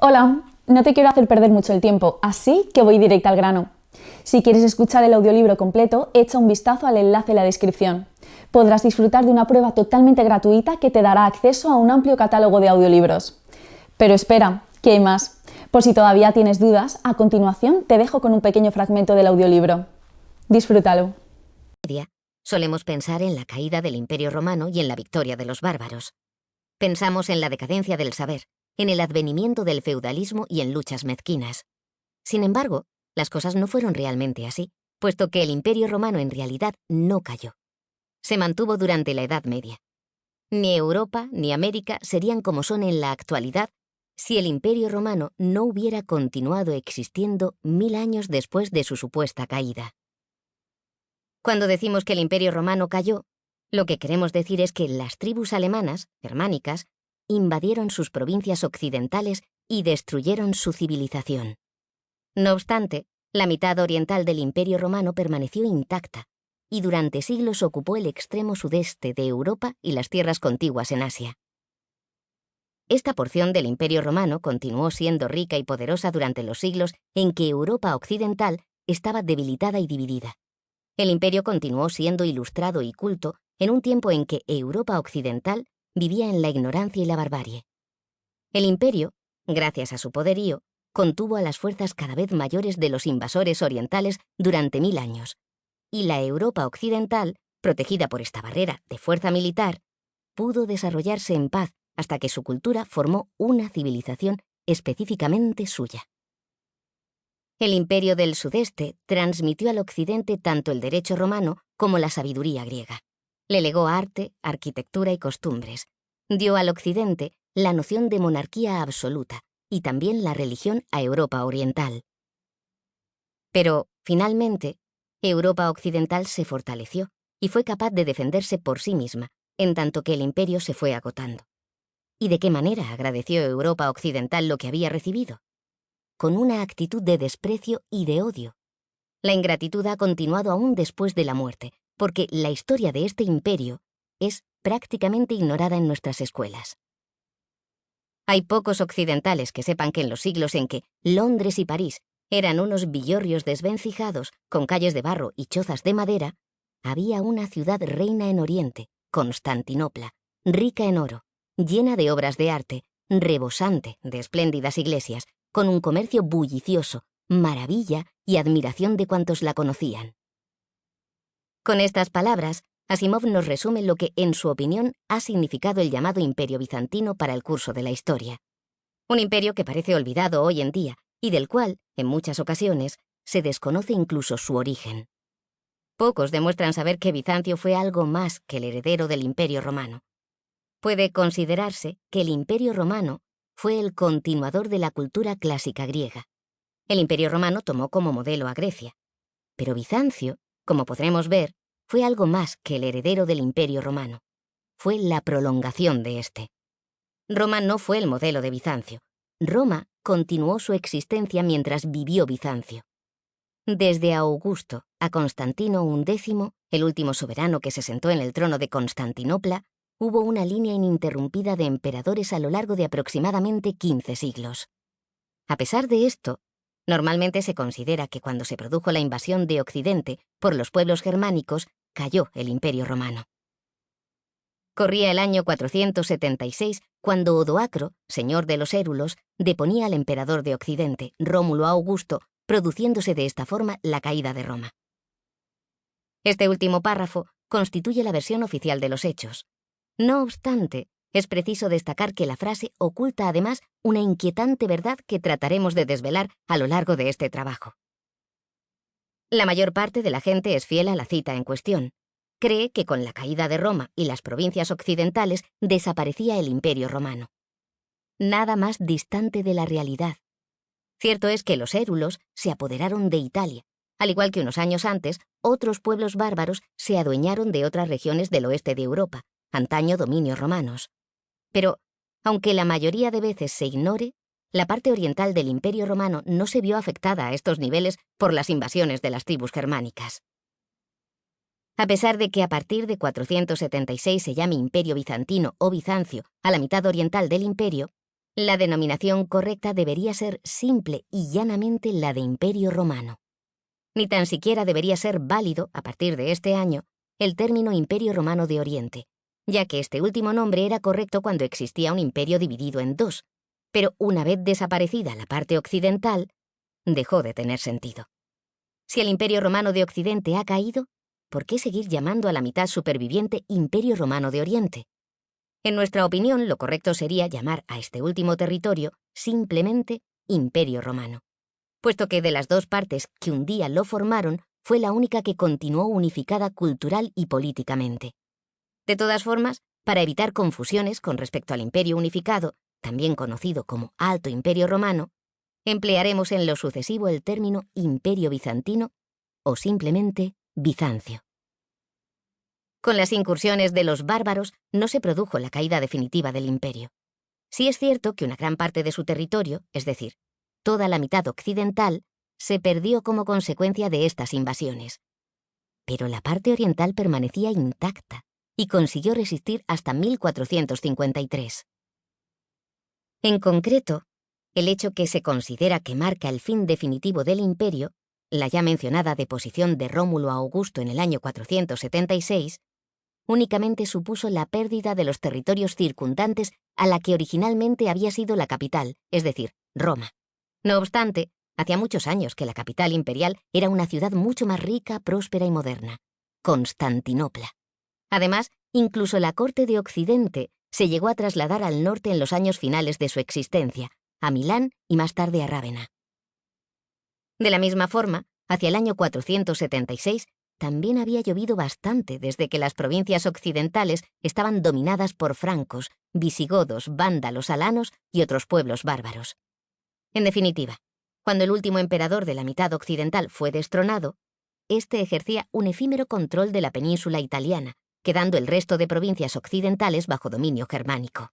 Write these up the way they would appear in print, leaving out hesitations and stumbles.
Hola, no te quiero hacer perder mucho el tiempo, así que voy directa al grano. Si quieres escuchar el audiolibro completo, echa un vistazo al enlace en la descripción. Podrás disfrutar de una prueba totalmente gratuita que te dará acceso a un amplio catálogo de audiolibros. Pero espera, que hay más. Por si todavía tienes dudas, a continuación te dejo con un pequeño fragmento del audiolibro. Disfrútalo. Solemos pensar en la caída del Imperio Romano y en la victoria de los bárbaros. Pensamos en la decadencia del saber, en el advenimiento del feudalismo y en luchas mezquinas. Sin embargo, las cosas no fueron realmente así, puesto que el Imperio Romano en realidad no cayó. Se mantuvo durante la Edad Media. Ni Europa ni América serían como son en la actualidad si el Imperio Romano no hubiera continuado existiendo 1000 años después de su supuesta caída. Cuando decimos que el Imperio Romano cayó, lo que queremos decir es que las tribus alemanas, germánicas, invadieron sus provincias occidentales y destruyeron su civilización. No obstante, la mitad oriental del Imperio Romano permaneció intacta y durante siglos ocupó el extremo sudeste de Europa y las tierras contiguas en Asia. Esta porción del Imperio Romano continuó siendo rica y poderosa durante los siglos en que Europa occidental estaba debilitada y dividida. El imperio continuó siendo ilustrado y culto en un tiempo en que Europa occidental vivía en la ignorancia y la barbarie. El imperio, gracias a su poderío, contuvo a las fuerzas cada vez mayores de los invasores orientales durante 1000 años, y la Europa occidental, protegida por esta barrera de fuerza militar, pudo desarrollarse en paz hasta que su cultura formó una civilización específicamente suya. El imperio del sudeste transmitió al occidente tanto el derecho romano como la sabiduría griega. Le legó arte, arquitectura y costumbres. Dio al occidente la noción de monarquía absoluta y también la religión a Europa oriental. Pero, finalmente, Europa occidental se fortaleció y fue capaz de defenderse por sí misma, en tanto que el imperio se fue agotando. ¿Y de qué manera agradeció Europa occidental lo que había recibido? Con una actitud de desprecio y de odio. La ingratitud ha continuado aún después de la muerte, porque la historia de este imperio es prácticamente ignorada en nuestras escuelas. Hay pocos occidentales que sepan que en los siglos en que Londres y París eran unos villorrios desvencijados con calles de barro y chozas de madera, había una ciudad reina en Oriente, Constantinopla, rica en oro, llena de obras de arte, rebosante de espléndidas iglesias, con un comercio bullicioso, maravilla y admiración de cuantos la conocían. Con estas palabras, Asimov nos resume lo que, en su opinión, ha significado el llamado Imperio Bizantino para el curso de la historia. Un imperio que parece olvidado hoy en día y del cual, en muchas ocasiones, se desconoce incluso su origen. Pocos demuestran saber que Bizancio fue algo más que el heredero del Imperio Romano. Puede considerarse que el Imperio Romano fue el continuador de la cultura clásica griega. El Imperio Romano tomó como modelo a Grecia. Pero Bizancio, como podremos ver, fue algo más que el heredero del Imperio Romano. Fue la prolongación de este. Roma no fue el modelo de Bizancio. Roma continuó su existencia mientras vivió Bizancio. Desde Augusto a Constantino X, el último soberano que se sentó en el trono de Constantinopla, hubo una línea ininterrumpida de emperadores a lo largo de aproximadamente 15 siglos. A pesar de esto, normalmente se considera que cuando se produjo la invasión de Occidente por los pueblos germánicos, cayó el Imperio Romano. Corría el año 476 cuando Odoacro, señor de los Érulos, deponía al emperador de Occidente, Rómulo Augusto, produciéndose de esta forma la caída de Roma. Este último párrafo constituye la versión oficial de los hechos. No obstante, es preciso destacar que la frase oculta además una inquietante verdad que trataremos de desvelar a lo largo de este trabajo. La mayor parte de la gente es fiel a la cita en cuestión. Cree que con la caída de Roma y las provincias occidentales desaparecía el Imperio Romano. Nada más distante de la realidad. Cierto es que los érulos se apoderaron de Italia. Al igual que unos años antes, otros pueblos bárbaros se adueñaron de otras regiones del oeste de Europa, antaño dominios romanos. Pero, aunque la mayoría de veces se ignore, la parte oriental del Imperio Romano no se vio afectada a estos niveles por las invasiones de las tribus germánicas. A pesar de que a partir de 476 se llame Imperio Bizantino o Bizancio a la mitad oriental del imperio, La denominación correcta debería ser simple y llanamente la de Imperio Romano. Ni tan siquiera debería ser válido, a partir de este año, el término Imperio Romano de Oriente, ya que este último nombre era correcto cuando existía un imperio dividido en dos, pero una vez desaparecida la parte occidental, dejó de tener sentido. Si el Imperio Romano de Occidente ha caído, ¿por qué seguir llamando a la mitad superviviente Imperio Romano de Oriente? En nuestra opinión, lo correcto sería llamar a este último territorio simplemente Imperio Romano, puesto que de las dos partes que un día lo formaron, fue la única que continuó unificada cultural y políticamente. De todas formas, para evitar confusiones con respecto al Imperio unificado, también conocido como Alto Imperio Romano, emplearemos en lo sucesivo el término Imperio Bizantino o simplemente Bizancio. Con las incursiones de los bárbaros no se produjo la caída definitiva del imperio. Sí es cierto que una gran parte de su territorio, es decir, toda la mitad occidental, se perdió como consecuencia de estas invasiones. Pero la parte oriental permanecía intacta y consiguió resistir hasta 1453. En concreto, el hecho que se considera que marca el fin definitivo del imperio, la ya mencionada deposición de Rómulo a Augusto en el año 476, únicamente supuso la pérdida de los territorios circundantes a la que originalmente había sido la capital, es decir, Roma. No obstante, hacía muchos años que la capital imperial era una ciudad mucho más rica, próspera y moderna, Constantinopla. Además, incluso la corte de Occidente se llegó a trasladar al norte en los años finales de su existencia, a Milán y más tarde a Rávena. De la misma forma, hacia el año 476, también había llovido bastante desde que las provincias occidentales estaban dominadas por francos, visigodos, vándalos, alanos y otros pueblos bárbaros. En definitiva, cuando el último emperador de la mitad occidental fue destronado, este ejercía un efímero control de la península italiana, quedando el resto de provincias occidentales bajo dominio germánico.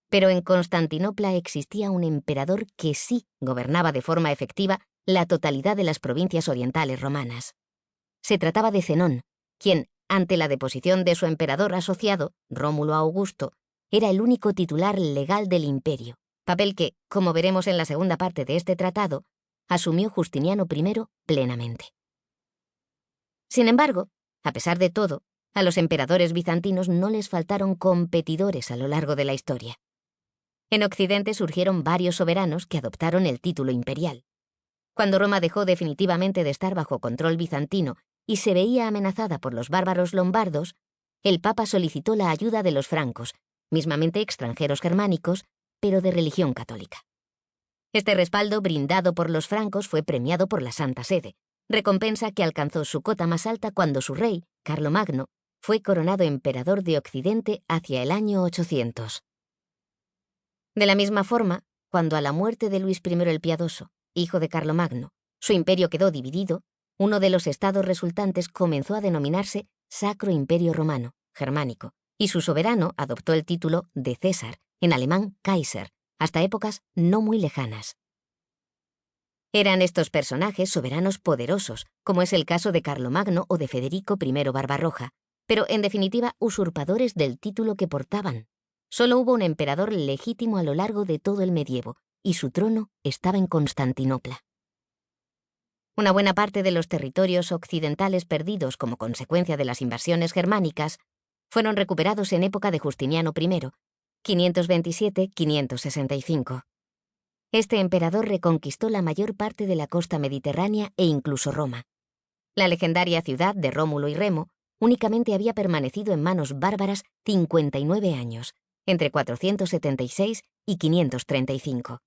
Pero en Constantinopla existía un emperador que sí gobernaba de forma efectiva la totalidad de las provincias orientales romanas. Se trataba de Zenón, quien, ante la deposición de su emperador asociado, Rómulo Augusto, era el único titular legal del imperio, papel que, como veremos en la segunda parte de este tratado, asumió Justiniano I plenamente. Sin embargo, a pesar de todo, a los emperadores bizantinos no les faltaron competidores a lo largo de la historia. En Occidente surgieron varios soberanos que adoptaron el título imperial. Cuando Roma dejó definitivamente de estar bajo control bizantino y se veía amenazada por los bárbaros lombardos, el Papa solicitó la ayuda de los francos, mismamente extranjeros germánicos, pero de religión católica. Este respaldo brindado por los francos fue premiado por la Santa Sede, recompensa que alcanzó su cota más alta cuando su rey, Carlomagno, fue coronado emperador de Occidente hacia el año 800. De la misma forma, cuando a la muerte de Luis I el Piadoso, hijo de Carlomagno, su imperio quedó dividido, uno de los estados resultantes comenzó a denominarse Sacro Imperio Romano, germánico, y su soberano adoptó el título de César, en alemán Kaiser, hasta épocas no muy lejanas. Eran estos personajes soberanos poderosos, como es el caso de Carlomagno o de Federico I Barbarroja, pero en definitiva usurpadores del título que portaban. Solo hubo un emperador legítimo a lo largo de todo el medievo, y su trono estaba en Constantinopla. Una buena parte de los territorios occidentales perdidos como consecuencia de las invasiones germánicas fueron recuperados en época de Justiniano I, 527-565. Este emperador reconquistó la mayor parte de la costa mediterránea e incluso Roma. La legendaria ciudad de Rómulo y Remo únicamente había permanecido en manos bárbaras 59 años, entre 476 y 535.